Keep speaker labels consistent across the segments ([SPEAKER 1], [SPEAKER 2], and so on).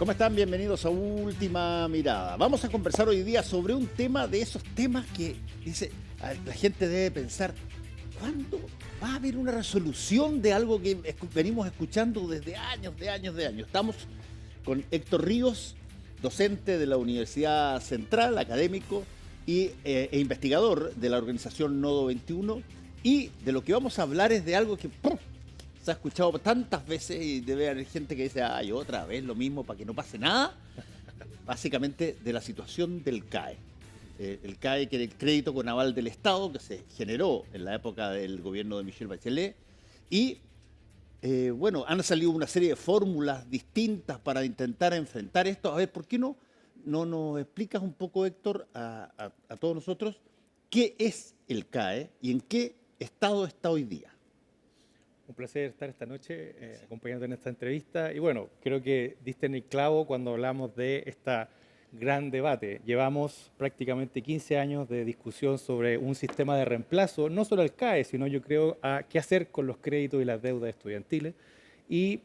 [SPEAKER 1] ¿Cómo están? Bienvenidos a Última Mirada. Vamos a conversar hoy día sobre un tema de esos temas que dice, la gente debe pensar, ¿cuándo va a haber una resolución de algo que venimos escuchando desde años, de años, de años? Estamos con Héctor Ríos, docente de la Universidad Central, académico e investigador de la organización Nodo 21, y de lo que vamos a hablar es de algo que se ha escuchado tantas veces y debe haber gente que dice, ay, otra vez lo mismo para que no pase nada. Básicamente de la situación del CAE. El CAE, que era el crédito con aval del Estado, que se generó en la época del gobierno de Michelle Bachelet. Y bueno, han salido una serie de fórmulas distintas para intentar enfrentar esto. A ver, ¿por qué no nos explicas un poco, Héctor, a todos nosotros, qué es el CAE y en qué estado está hoy día?
[SPEAKER 2] Un placer estar esta noche acompañándote en esta entrevista. Y bueno, creo que diste en el clavo cuando hablamos de este gran debate. Llevamos prácticamente 15 años de discusión sobre un sistema de reemplazo, no solo al CAE, sino yo creo a qué hacer con los créditos y las deudas estudiantiles. Y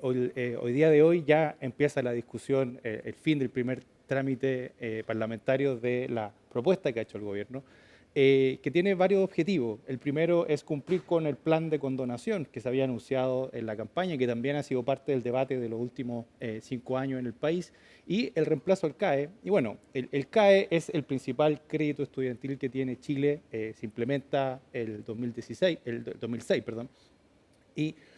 [SPEAKER 2] hoy día de hoy ya empieza la discusión, el fin del primer trámite parlamentario de la propuesta que ha hecho el gobierno, que tiene varios objetivos. El primero es cumplir con el plan de condonación que se había anunciado en la campaña y que también ha sido parte del debate de los últimos 5 años en el país, y el reemplazo al CAE. Y bueno, el CAE es el principal crédito estudiantil que tiene Chile, se implementa el 2006, perdón.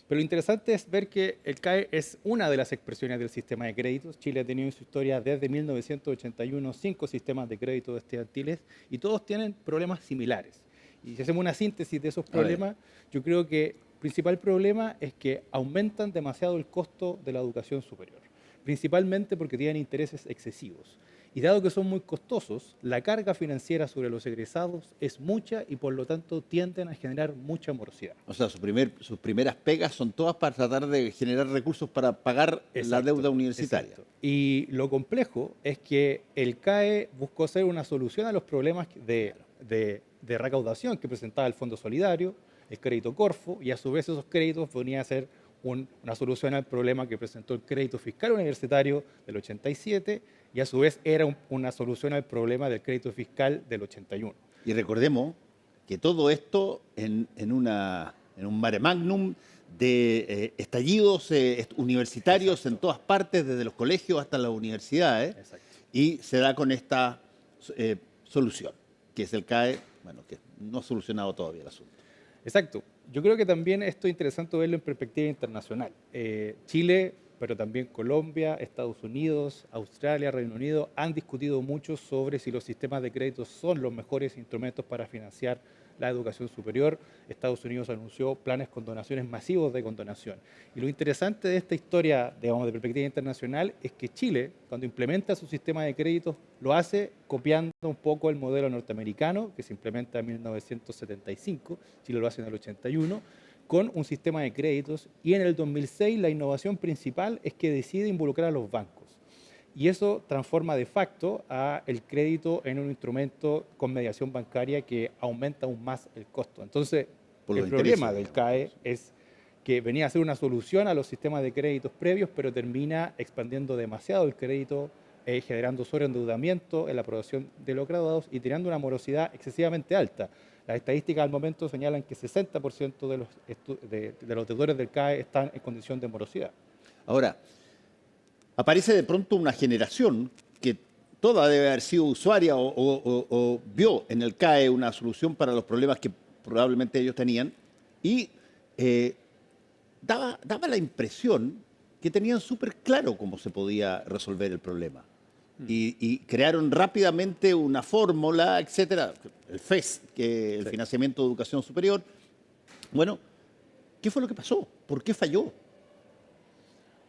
[SPEAKER 2] Pero lo interesante es ver que el CAE es una de las expresiones del sistema de créditos. Chile ha tenido en su historia desde 1981 5 sistemas de créditos estudiantiles y todos tienen problemas similares. Y si hacemos una síntesis de esos problemas, yo creo que el principal problema es que aumentan demasiado el costo de la educación superior, principalmente porque tienen intereses excesivos. Y dado que son muy costosos, la carga financiera sobre los egresados es mucha y por lo tanto tienden a generar mucha morosidad.
[SPEAKER 1] O sea, sus primeras pegas son todas para tratar de generar recursos para pagar la deuda universitaria.
[SPEAKER 2] Exacto. Y lo complejo es que el CAE buscó ser una solución a los problemas de recaudación que presentaba el Fondo Solidario, el crédito Corfo, y a su vez esos créditos venían a ser una solución al problema que presentó el crédito fiscal universitario del 87, y a su vez era una solución al problema del crédito fiscal del 81.
[SPEAKER 1] Y recordemos que todo esto en un mare magnum de estallidos universitarios en todas partes, desde los colegios hasta las universidades, y se da con esta solución, que es el CAE, bueno, que no ha solucionado todavía el asunto.
[SPEAKER 2] Exacto. Yo creo que también esto es interesante verlo en perspectiva internacional. Chile, pero también Colombia, Estados Unidos, Australia, Reino Unido, han discutido mucho sobre si los sistemas de crédito son los mejores instrumentos para financiar la educación superior. Estados Unidos anunció planes con donaciones masivos de condonación. Y lo interesante de esta historia, digamos, de perspectiva internacional, es que Chile, cuando implementa su sistema de créditos, lo hace copiando un poco el modelo norteamericano, que se implementa en 1975, Chile lo hace en el 81, con un sistema de créditos, y en el 2006 la innovación principal es que decide involucrar a los bancos. Y eso transforma de facto el crédito en un instrumento con mediación bancaria que aumenta aún más el costo. Entonces, el problema del CAE es que venía a ser una solución a los sistemas de créditos previos, pero termina expandiendo demasiado el crédito, generando sobreendeudamiento en la aprobación de los graduados y teniendo una morosidad excesivamente alta. Las estadísticas al momento señalan que 60% de los deudores del CAE están en condición de morosidad.
[SPEAKER 1] Ahora, aparece de pronto una generación que toda debe haber sido usuaria o vio en el CAE una solución para los problemas que probablemente ellos tenían, y daba la impresión que tenían súper claro cómo se podía resolver el problema. Y crearon rápidamente una fórmula, etcétera, el FES, que el Financiamiento de Educación Superior. Bueno, ¿qué fue lo que pasó? ¿Por qué falló?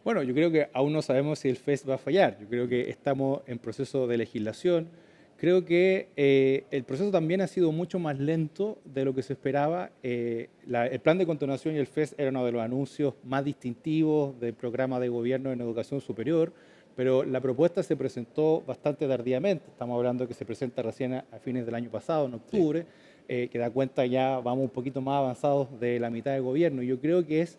[SPEAKER 2] Bueno, yo creo que aún no sabemos si el FES va a fallar. Yo creo que estamos en proceso de legislación. Creo que el proceso también ha sido mucho más lento de lo que se esperaba. El plan de condonación y el FES eran uno de los anuncios más distintivos del programa de gobierno en educación superior, pero la propuesta se presentó bastante tardíamente. Estamos hablando que se presenta recién a fines del año pasado, en octubre, que da cuenta ya vamos un poquito más avanzados de la mitad del gobierno. Yo creo que es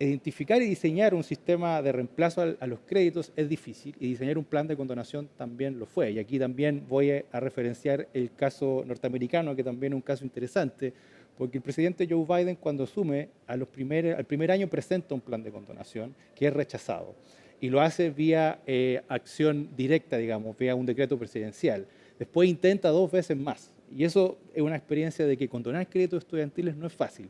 [SPEAKER 2] identificar y diseñar un sistema de reemplazo a los créditos es difícil y diseñar un plan de condonación también lo fue. Y aquí también voy a referenciar el caso norteamericano, que también es un caso interesante, porque el presidente Joe Biden cuando asume al primer año presenta un plan de condonación que es rechazado y lo hace vía acción directa, digamos, vía un decreto presidencial. Después intenta 2 veces más y eso es una experiencia de que condonar créditos estudiantiles no es fácil.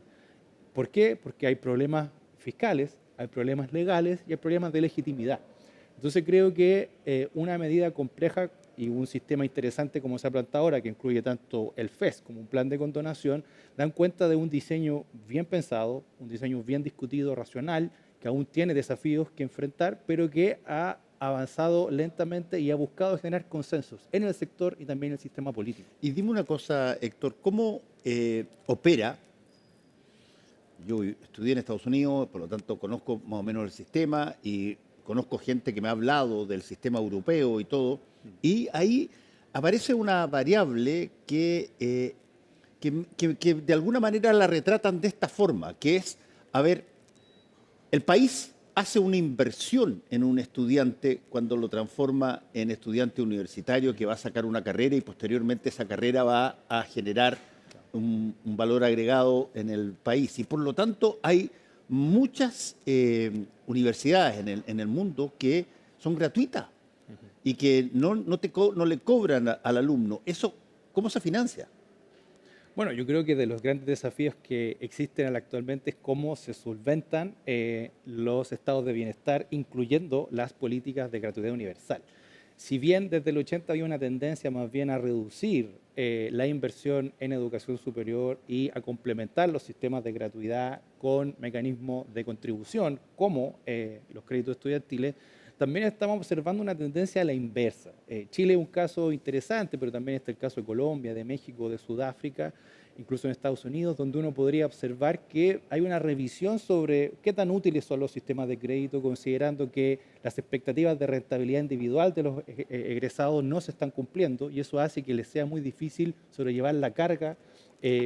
[SPEAKER 2] ¿Por qué? Porque hay problemas fiscales, hay problemas legales y hay problemas de legitimidad. Entonces creo que una medida compleja y un sistema interesante como se ha planteado ahora, que incluye tanto el FES como un plan de condonación, dan cuenta de un diseño bien pensado, un diseño bien discutido, racional, que aún tiene desafíos que enfrentar, pero que ha avanzado lentamente y ha buscado generar consensos en el sector y también en el sistema político.
[SPEAKER 1] Y dime una cosa, Héctor, ¿cómo opera? Yo estudié en Estados Unidos, por lo tanto conozco más o menos el sistema y conozco gente que me ha hablado del sistema europeo y todo, y ahí aparece una variable que de alguna manera la retratan de esta forma, que es, a ver, el país hace una inversión en un estudiante cuando lo transforma en estudiante universitario que va a sacar una carrera y posteriormente esa carrera va a generar un valor agregado en el país. Y por lo tanto hay muchas universidades en el mundo que son gratuitas y que no le cobran al alumno. ¿Eso cómo se financia?
[SPEAKER 2] Bueno, yo creo que de los grandes desafíos que existen actualmente es cómo se solventan los estados de bienestar, incluyendo las políticas de gratuidad universal. Si bien desde el 80 había una tendencia más bien a reducir la inversión en educación superior y a complementar los sistemas de gratuidad con mecanismos de contribución, como los créditos estudiantiles, también estamos observando una tendencia a la inversa. Chile es un caso interesante, pero también está el caso de Colombia, de México, de Sudáfrica, incluso en Estados Unidos, donde uno podría observar que hay una revisión sobre qué tan útiles son los sistemas de crédito, considerando que las expectativas de rentabilidad individual de los egresados no se están cumpliendo y eso hace que les sea muy difícil sobrellevar la carga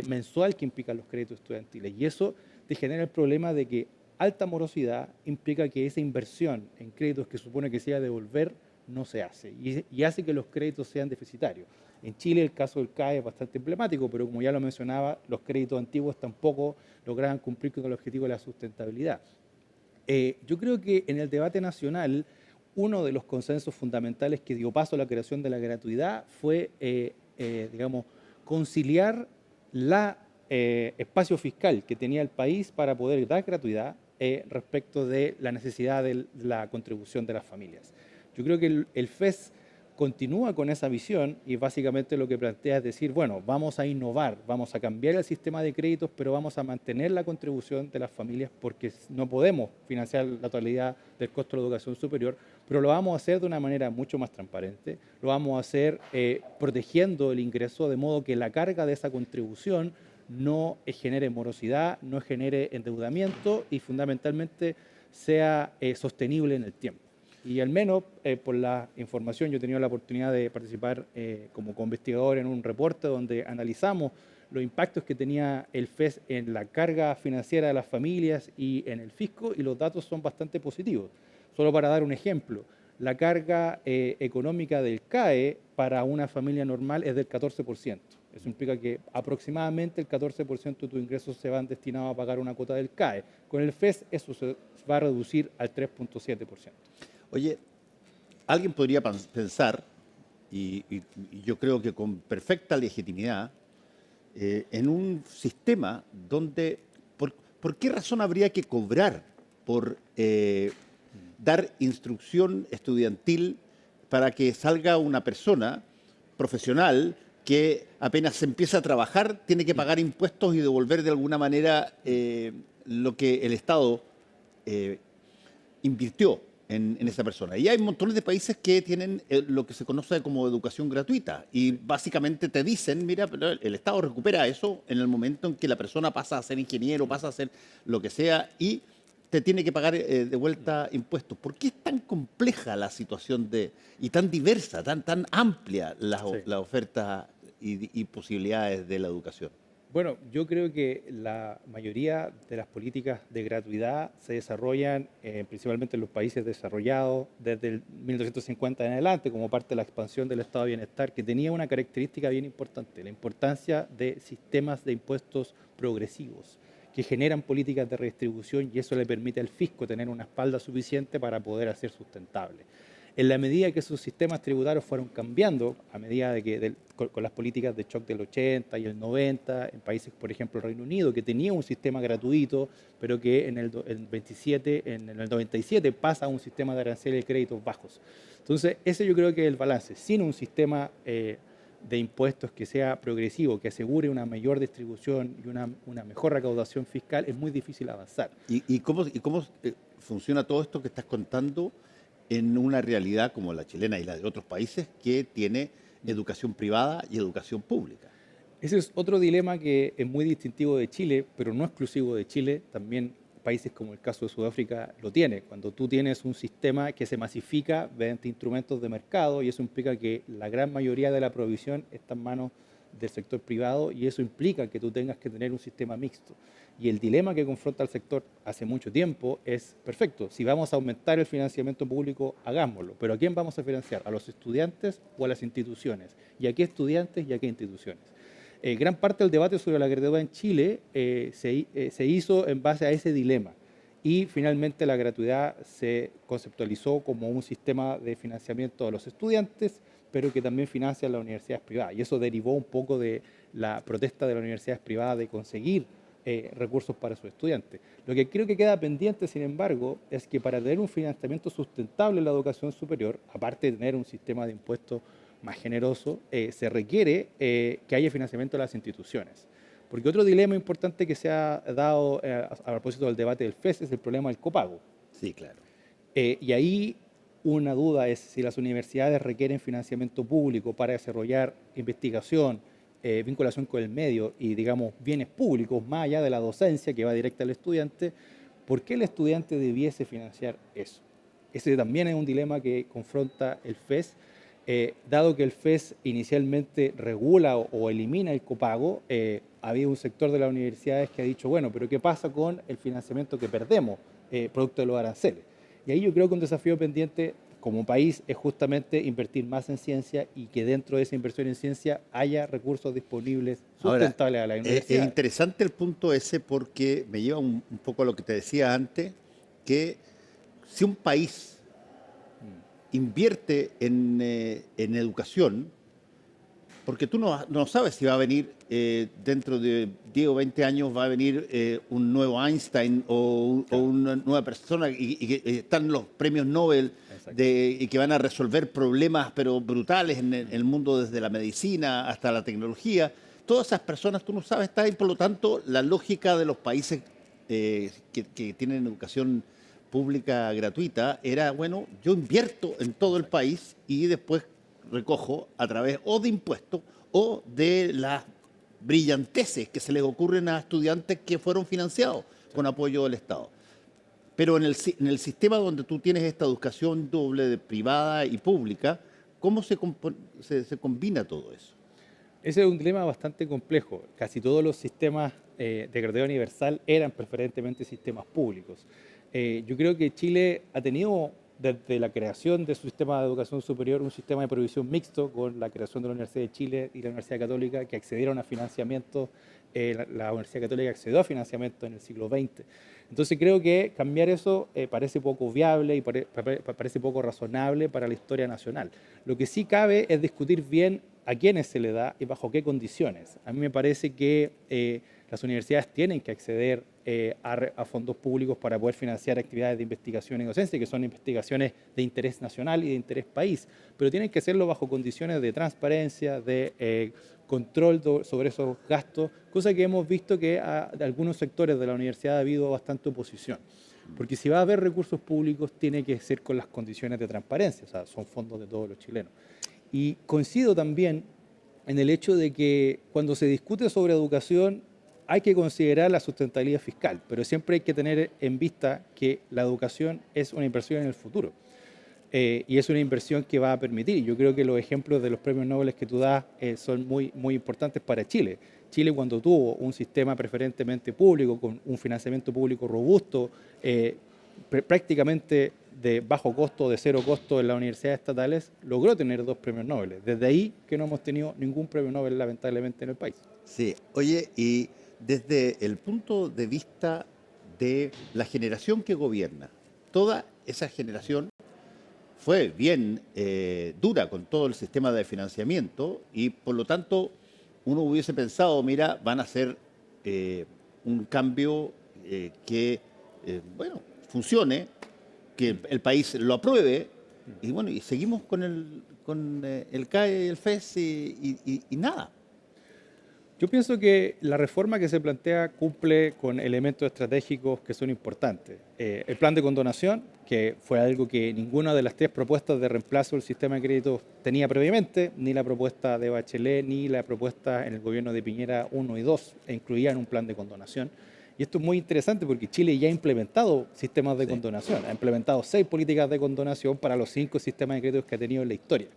[SPEAKER 2] mensual que implican los créditos estudiantiles. Y eso te genera el problema de que alta morosidad implica que esa inversión en créditos que supone que se iba a devolver no se hace y hace que los créditos sean deficitarios. En Chile el caso del CAE es bastante emblemático, pero como ya lo mencionaba, los créditos antiguos tampoco lograban cumplir con el objetivo de la sustentabilidad. Yo creo que en el debate nacional uno de los consensos fundamentales que dio paso a la creación de la gratuidad fue, digamos, conciliar la espacio fiscal que tenía el país para poder dar gratuidad respecto de la necesidad de la contribución de las familias. Yo creo que el FES continúa con esa visión y básicamente lo que plantea es decir, bueno, vamos a innovar, vamos a cambiar el sistema de créditos, pero vamos a mantener la contribución de las familias porque no podemos financiar la totalidad del costo de la educación superior, pero lo vamos a hacer de una manera mucho más transparente, lo vamos a hacer protegiendo el ingreso de modo que la carga de esa contribución no genere morosidad, no genere endeudamiento y fundamentalmente sea sostenible en el tiempo. Y al menos por la información, yo he tenido la oportunidad de participar como co-investigador en un reporte donde analizamos los impactos que tenía el FES en la carga financiera de las familias y en el fisco y los datos son bastante positivos. Solo para dar un ejemplo, la carga económica del CAE para una familia normal es del 14%. Eso implica que aproximadamente el 14% de tus ingresos se van destinados a pagar una cuota del CAE. Con el FES eso se va a reducir al 3.7%.
[SPEAKER 1] Oye, alguien podría pensar, y yo creo que con perfecta legitimidad, en un sistema donde, ¿por qué razón habría que cobrar por dar instrucción estudiantil para que salga una persona profesional que apenas se empieza a trabajar, tiene que pagar impuestos y devolver de alguna manera lo que el Estado invirtió en esa persona? Y hay montones de países que tienen lo que se conoce como educación gratuita y básicamente te dicen, mira, pero el Estado recupera eso en el momento en que la persona pasa a ser ingeniero, pasa a ser lo que sea y te tiene que pagar de vuelta impuestos. ¿Por qué es tan compleja la situación y tan diversa, tan amplia la oferta y posibilidades de la educación?
[SPEAKER 2] Bueno, yo creo que la mayoría de las políticas de gratuidad se desarrollan principalmente en los países desarrollados desde el 1950 en adelante, como parte de la expansión del estado de bienestar, que tenía una característica bien importante, la importancia de sistemas de impuestos progresivos que generan políticas de redistribución, y eso le permite al fisco tener una espalda suficiente para poder hacer sustentable. En la medida que esos sistemas tributarios fueron cambiando, a medida de que con las políticas de shock del 80 y el 90, en países, por ejemplo, el Reino Unido, que tenía un sistema gratuito, pero que en el 97 pasa a un sistema de aranceles de créditos bajos. Entonces, ese yo creo que es el balance. Sin un sistema de impuestos que sea progresivo, que asegure una mayor distribución y una mejor recaudación fiscal, es muy difícil avanzar.
[SPEAKER 1] ¿Y cómo funciona todo esto que estás contando en una realidad como la chilena y la de otros países que tiene educación privada y educación pública?
[SPEAKER 2] Ese es otro dilema que es muy distintivo de Chile, pero no exclusivo de Chile. También países como el caso de Sudáfrica lo tiene. Cuando tú tienes un sistema que se masifica mediante instrumentos de mercado, y eso implica que la gran mayoría de la provisión está en manos del sector privado, y eso implica que tú tengas que tener un sistema mixto. Y el dilema que confronta al sector hace mucho tiempo es, perfecto, si vamos a aumentar el financiamiento público, hagámoslo, pero ¿a quién vamos a financiar? ¿A los estudiantes o a las instituciones? ¿Y a qué estudiantes y a qué instituciones? Gran parte del debate sobre la gratuidad en Chile se hizo en base a ese dilema, y finalmente la gratuidad se conceptualizó como un sistema de financiamiento a los estudiantes, pero que también financia a las universidades privadas, y eso derivó un poco de la protesta de las universidades privadas de conseguir recursos para sus estudiantes. Lo que creo que queda pendiente, sin embargo, es que para tener un financiamiento sustentable en la educación superior, aparte de tener un sistema de impuestos más generoso, se requiere que haya financiamiento de las instituciones. Porque otro dilema importante que se ha dado a propósito del debate del FES es el problema del copago.
[SPEAKER 1] Sí, claro.
[SPEAKER 2] Y ahí una duda es si las universidades requieren financiamiento público para desarrollar investigación, vinculación con el medio y, digamos, bienes públicos, más allá de la docencia que va directa al estudiante. ¿Por qué el estudiante debiese financiar eso? Ese también es un dilema que confronta el FES. Dado que el FES inicialmente regula o elimina el copago, ha habido un sector de las universidades que ha dicho, bueno, pero ¿qué pasa con el financiamiento que perdemos producto de los aranceles? Y ahí yo creo que un desafío pendiente como país es justamente invertir más en ciencia, y que dentro de esa inversión en ciencia haya recursos disponibles
[SPEAKER 1] Ahora,
[SPEAKER 2] sustentables a la
[SPEAKER 1] es
[SPEAKER 2] universidad.
[SPEAKER 1] interesante el punto ese porque me lleva un poco a lo que te decía antes, que si un país invierte en educación, porque tú no sabes si va a venir dentro de 10 o 20 años, va a venir un nuevo Einstein o una nueva persona, y que están los premios Nobel
[SPEAKER 2] Exacto.
[SPEAKER 1] y que van a resolver problemas pero brutales en el mundo, desde la medicina hasta la tecnología. Todas esas personas tú no sabes, está ahí. Por lo tanto, la lógica de los países que tienen educación pública gratuita era, bueno, yo invierto en todo el país y después recojo a través o de impuestos o de las brillanteces que se les ocurren a estudiantes que fueron financiados con apoyo del Estado. Pero en el sistema donde tú tienes esta educación doble de privada y pública, ¿cómo se combina todo eso?
[SPEAKER 2] Ese es un dilema bastante complejo. Casi todos los sistemas de gratuidad universal eran preferentemente sistemas públicos. Yo creo que Chile ha tenido, desde la creación de su sistema de educación superior, un sistema de provisión mixto, con la creación de la Universidad de Chile y la Universidad Católica, que accedieron a financiamiento. La Universidad Católica accedió a financiamiento en el siglo XX. Entonces creo que cambiar eso parece poco viable y parece poco razonable para la historia nacional. Lo que sí cabe es discutir bien a quiénes se le da y bajo qué condiciones. A mí me parece que las universidades tienen que acceder a fondos públicos para poder financiar actividades de investigación y docencia, que son investigaciones de interés nacional y de interés país, pero tienen que hacerlo bajo condiciones de transparencia, de control sobre esos gastos, cosa que hemos visto que de algunos sectores de la universidad ha habido bastante oposición. Porque si va a haber recursos públicos, tiene que ser con las condiciones de transparencia, o sea, son fondos de todos los chilenos. Y coincido también en el hecho de que cuando se discute sobre educación hay que considerar la sustentabilidad fiscal, pero siempre hay que tener en vista que la educación es una inversión en el futuro. Y es una inversión que va a permitir. Yo creo que los ejemplos de los premios Nobel que tú das son muy, muy importantes para Chile. Chile, cuando tuvo un sistema preferentemente público, con un financiamiento público robusto, prácticamente de bajo costo, de cero costo en las universidades estatales, logró tener 2 premios Nobel. Desde ahí que no hemos tenido ningún premio Nobel, lamentablemente, en el país.
[SPEAKER 1] Sí, oye, y desde el punto de vista de la generación que gobierna, toda esa generación fue bien dura con todo el sistema de financiamiento y por lo tanto uno hubiese pensado, mira, van a hacer un cambio bueno, funcione, que el país lo apruebe y bueno, y seguimos con el CAE y el FES y nada.
[SPEAKER 2] Yo pienso que la reforma que se plantea cumple con elementos estratégicos que son importantes. El plan de condonación, que fue algo que ninguna de las 3 propuestas de reemplazo del sistema de créditos tenía previamente, ni la propuesta de Bachelet, ni la propuesta en el gobierno de Piñera 1 y 2, incluían un plan de condonación. Y esto es muy interesante porque Chile ya ha implementado sistemas de condonación, ha implementado 6 políticas de condonación para los 5 sistemas de créditos que ha tenido en la historia.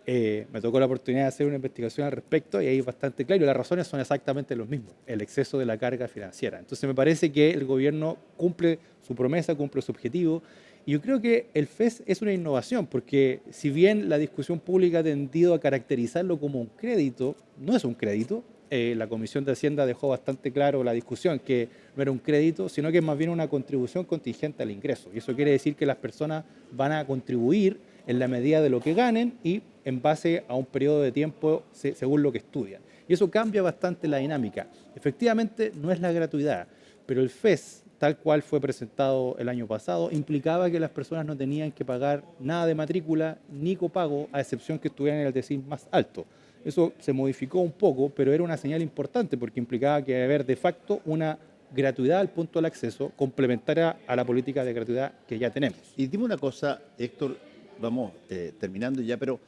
[SPEAKER 2] Me tocó la oportunidad de hacer una investigación al respecto y ahí es bastante claro, y las razones son exactamente los mismos, el exceso de la carga financiera. Entonces me parece que el gobierno cumple su promesa, cumple su objetivo, y yo creo que el FES es una innovación, porque si bien la discusión pública ha tendido a caracterizarlo como un crédito, no es un crédito. La Comisión de Hacienda dejó bastante claro la discusión que no era un crédito, sino que es más bien una contribución contingente al ingreso. Y eso quiere decir que las personas van a contribuir en la medida de lo que ganen y en base a un periodo de tiempo según lo que estudian. Y eso cambia bastante la dinámica. Efectivamente, no es la gratuidad, pero el FES, tal cual fue presentado el año pasado, implicaba que las personas no tenían que pagar nada de matrícula ni copago, a excepción que estuvieran en el decil más alto. Eso se modificó un poco, pero era una señal importante porque implicaba que iba a haber de facto una gratuidad al punto del acceso complementaria a la política de gratuidad que ya tenemos.
[SPEAKER 1] Y dime una cosa, Héctor, vamos terminando ya, pero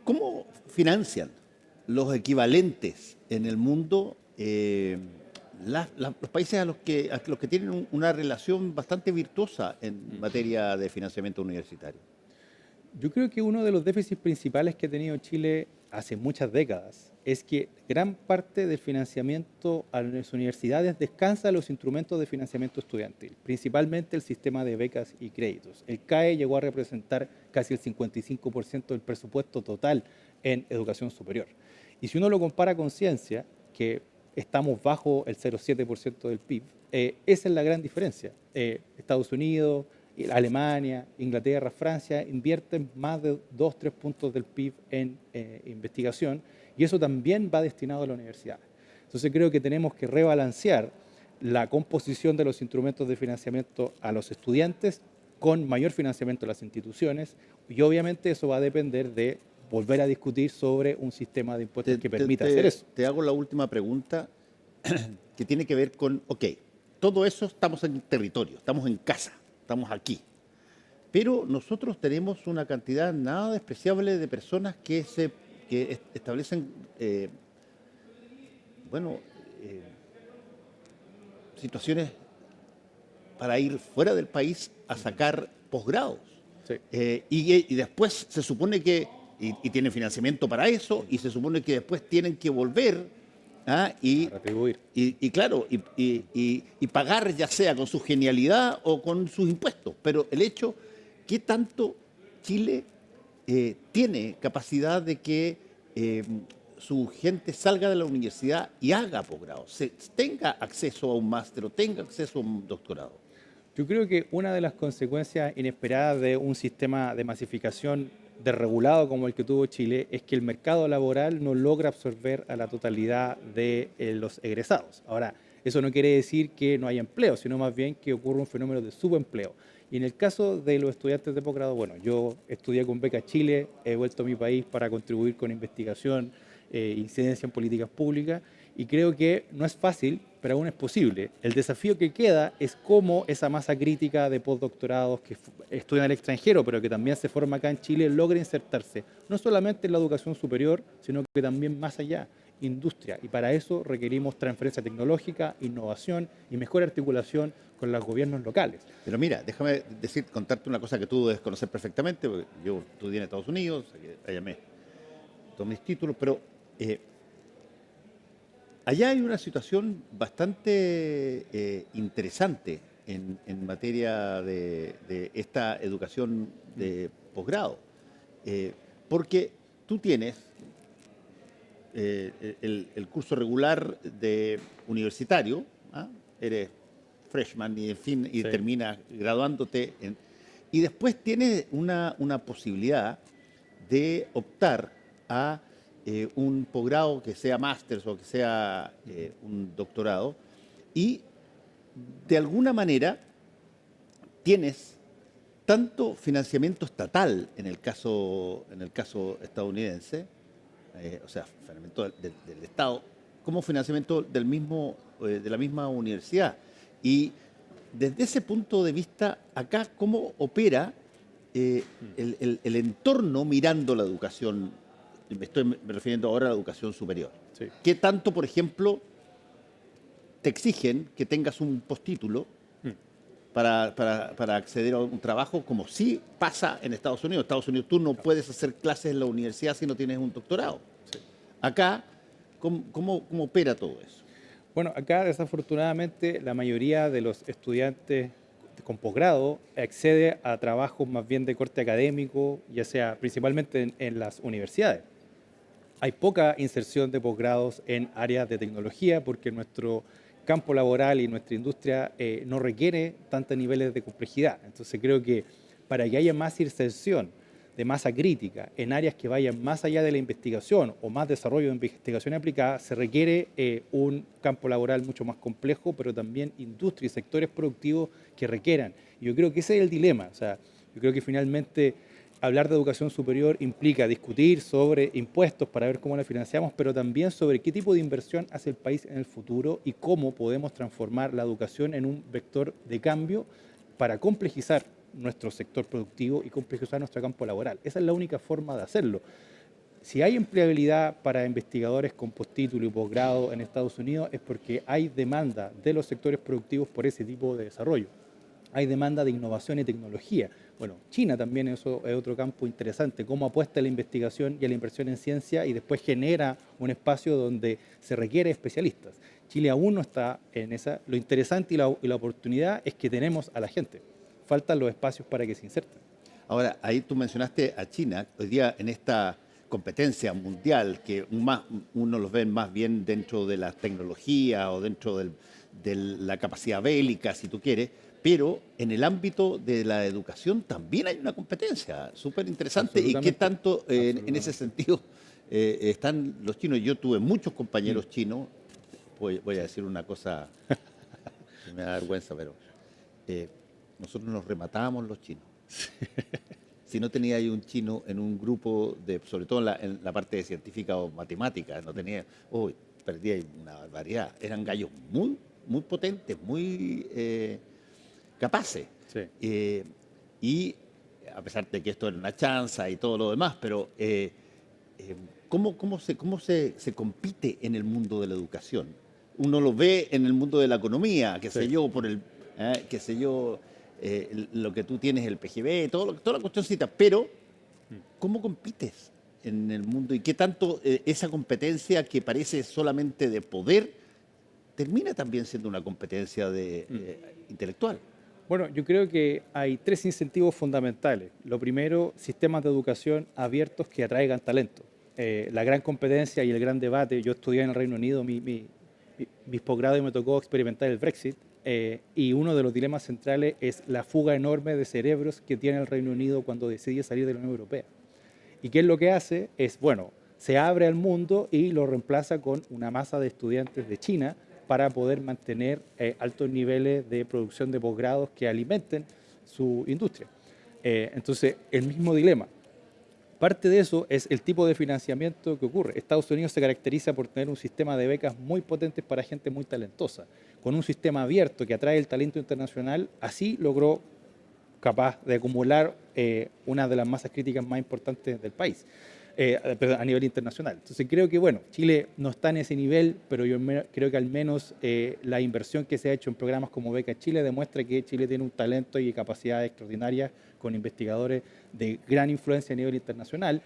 [SPEAKER 1] ¿cómo financian los equivalentes en el mundo los países a los que tienen una relación bastante virtuosa en materia de financiamiento universitario?
[SPEAKER 2] Yo creo que uno de los déficits principales que ha tenido Chile hace muchas décadas es que gran parte del financiamiento a las universidades descansa en los instrumentos de financiamiento estudiantil, principalmente el sistema de becas y créditos. El CAE llegó a representar casi el 55% del presupuesto total en educación superior. Y si uno lo compara con ciencia, que estamos bajo el 0,7% del PIB, esa es la gran diferencia. Estados Unidos, Alemania, Inglaterra, Francia invierten más de 2-3 puntos del PIB en investigación, y eso también va destinado a la universidad. Entonces creo que tenemos que rebalancear la composición de los instrumentos de financiamiento a los estudiantes con mayor financiamiento a las instituciones, y obviamente eso va a depender de volver a discutir sobre un sistema de impuestos que permita hacer eso.
[SPEAKER 1] Te hago la última pregunta que tiene que ver con, todo eso estamos en territorio, estamos en casa. Estamos aquí. Pero nosotros tenemos una cantidad nada despreciable de personas que establecen, situaciones para ir fuera del país a sacar posgrados.
[SPEAKER 2] Sí.
[SPEAKER 1] Y después se supone que, y tienen financiamiento para eso, y se supone que después tienen que volver y claro, y pagar ya sea con su genialidad o con sus impuestos. Pero el hecho, ¿qué tanto Chile tiene capacidad de que su gente salga de la universidad y haga posgrado, tenga acceso a un máster o tenga acceso a un doctorado?
[SPEAKER 2] Yo creo que una de las consecuencias inesperadas de un sistema de masificación desregulado como el que tuvo Chile es que el mercado laboral no logra absorber a la totalidad de los egresados. Ahora, eso no quiere decir que no haya empleo, sino más bien que ocurre un fenómeno de subempleo. Y en el caso de los estudiantes de posgrado, bueno, yo estudié con Beca Chile, he vuelto a mi país para contribuir con investigación, incidencia en políticas públicas, y creo que no es fácil, pero aún es posible. El desafío que queda es cómo esa masa crítica de postdoctorados que estudian en el extranjero, pero que también se forma acá en Chile, logra insertarse, no solamente en la educación superior, sino que también más allá, industria. Y para eso requerimos transferencia tecnológica, innovación y mejor articulación con los gobiernos locales.
[SPEAKER 1] Pero mira, déjame contarte una cosa que tú debes conocer perfectamente, porque yo estudié en Estados Unidos, allá me tomé mis títulos, pero allá hay una situación bastante interesante en materia de esta educación de posgrado, porque tú tienes el curso regular de universitario, ¿ah? Eres freshman y en fin, y
[SPEAKER 2] Sí.
[SPEAKER 1] terminas graduándote. Y después tienes una posibilidad de optar a un posgrado que sea máster o que sea un doctorado. Y de alguna manera tienes tanto financiamiento estatal en el caso estadounidense, o sea, financiamiento del Estado, como financiamiento de la misma universidad. Y desde ese punto de vista, acá, ¿cómo opera el entorno mirando la educación? Me estoy refiriendo ahora a la educación superior.
[SPEAKER 2] Sí.
[SPEAKER 1] ¿Qué tanto, por ejemplo, te exigen que tengas un postítulo para acceder a un trabajo, como sí pasa en Estados Unidos? En Estados Unidos tú no puedes hacer clases en la universidad si no tienes un doctorado.
[SPEAKER 2] Sí.
[SPEAKER 1] Acá, ¿cómo opera todo eso?
[SPEAKER 2] Bueno, acá desafortunadamente la mayoría de los estudiantes con posgrado accede a trabajos más bien de corte académico, ya sea principalmente en las universidades. Hay poca inserción de posgrados en áreas de tecnología porque nuestro campo laboral y nuestra industria no requiere tantos niveles de complejidad. Entonces creo que para que haya más inserción de masa crítica en áreas que vayan más allá de la investigación o más desarrollo de investigación aplicada, se requiere un campo laboral mucho más complejo, pero también industria y sectores productivos que requieran. Y yo creo que ese es el dilema. O sea, yo creo que finalmente hablar de educación superior implica discutir sobre impuestos para ver cómo la financiamos, pero también sobre qué tipo de inversión hace el país en el futuro y cómo podemos transformar la educación en un vector de cambio para complejizar nuestro sector productivo y complejizar nuestro campo laboral. Esa es la única forma de hacerlo. Si hay empleabilidad para investigadores con postítulo y posgrado en Estados Unidos es porque hay demanda de los sectores productivos por ese tipo de desarrollo. Hay demanda de innovación y tecnología. Bueno, China también eso es otro campo interesante, cómo apuesta a la investigación y a la inversión en ciencia y después genera un espacio donde se requiere especialistas. Chile aún no está en esa. Lo interesante y la oportunidad es que tenemos a la gente. Faltan los espacios para que se inserten.
[SPEAKER 1] Ahora, ahí tú mencionaste a China, hoy día en esta competencia mundial, que uno los ve más bien dentro de la tecnología o dentro de la capacidad bélica, si tú quieres, pero en el ámbito de la educación también hay una competencia súper interesante. ¿Y qué tanto en ese sentido están los chinos? Yo tuve muchos compañeros chinos, voy a decir una cosa que me da vergüenza, pero nosotros nos rematábamos los chinos. Si no tenía ahí un chino en un grupo, sobre todo en la parte de científica o matemática, no tenía, perdía una barbaridad. Eran gallos muy, muy potentes, muy capaces.
[SPEAKER 2] Sí.
[SPEAKER 1] Y a pesar de que esto era una chanza y todo lo demás, pero ¿cómo se compite en el mundo de la educación? Uno lo ve en el mundo de la economía, qué sé yo, qué sé yo, lo que tú tienes, el PGB, toda la cuestioncita, pero ¿cómo compites en el mundo y qué tanto esa competencia que parece solamente de poder termina también siendo una competencia intelectual?
[SPEAKER 2] Bueno, yo creo que hay tres incentivos fundamentales. Lo primero, sistemas de educación abiertos que atraigan talento. La gran competencia y el gran debate, yo estudié en el Reino Unido, mis posgrados y me tocó experimentar el Brexit, y uno de los dilemas centrales es la fuga enorme de cerebros que tiene el Reino Unido cuando decide salir de la Unión Europea. ¿Y qué es lo que hace? Es, bueno, se abre al mundo y lo reemplaza con una masa de estudiantes de China para poder mantener altos niveles de producción de posgrados que alimenten su industria. Entonces, el mismo dilema. Parte de eso es el tipo de financiamiento que ocurre. Estados Unidos se caracteriza por tener un sistema de becas muy potentes para gente muy talentosa. Con un sistema abierto que atrae el talento internacional, así logró capaz de acumular una de las masas críticas más importantes del país, a nivel internacional. Entonces creo que, bueno, Chile no está en ese nivel, pero yo creo que al menos la inversión que se ha hecho en programas como Beca Chile demuestra que Chile tiene un talento y capacidades extraordinarias con investigadores de gran influencia a nivel internacional.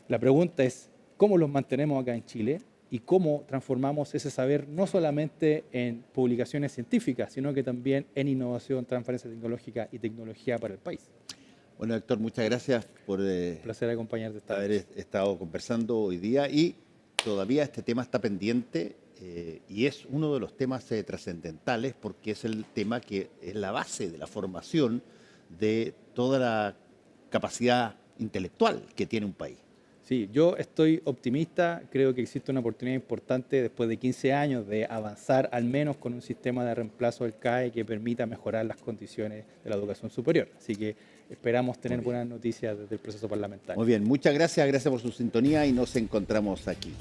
[SPEAKER 2] La pregunta es, ¿cómo los mantenemos acá en Chile? y cómo transformamos ese saber no solamente en publicaciones científicas, sino que también en innovación, transferencia tecnológica y tecnología para el país.
[SPEAKER 1] Bueno, Héctor, muchas gracias por
[SPEAKER 2] Un placer acompañarte esta
[SPEAKER 1] haber
[SPEAKER 2] vez.
[SPEAKER 1] estado conversando hoy día y todavía este tema está pendiente y es uno de los temas trascendentales porque es el tema que es la base de la formación de toda la capacidad intelectual que tiene un país.
[SPEAKER 2] Sí, yo estoy optimista, creo que existe una oportunidad importante después de 15 años de avanzar al menos con un sistema de reemplazo del CAE que permita mejorar las condiciones de la educación superior. Así que esperamos tener buenas noticias desde el proceso parlamentario.
[SPEAKER 1] Muy bien, muchas gracias por su sintonía y nos encontramos aquí.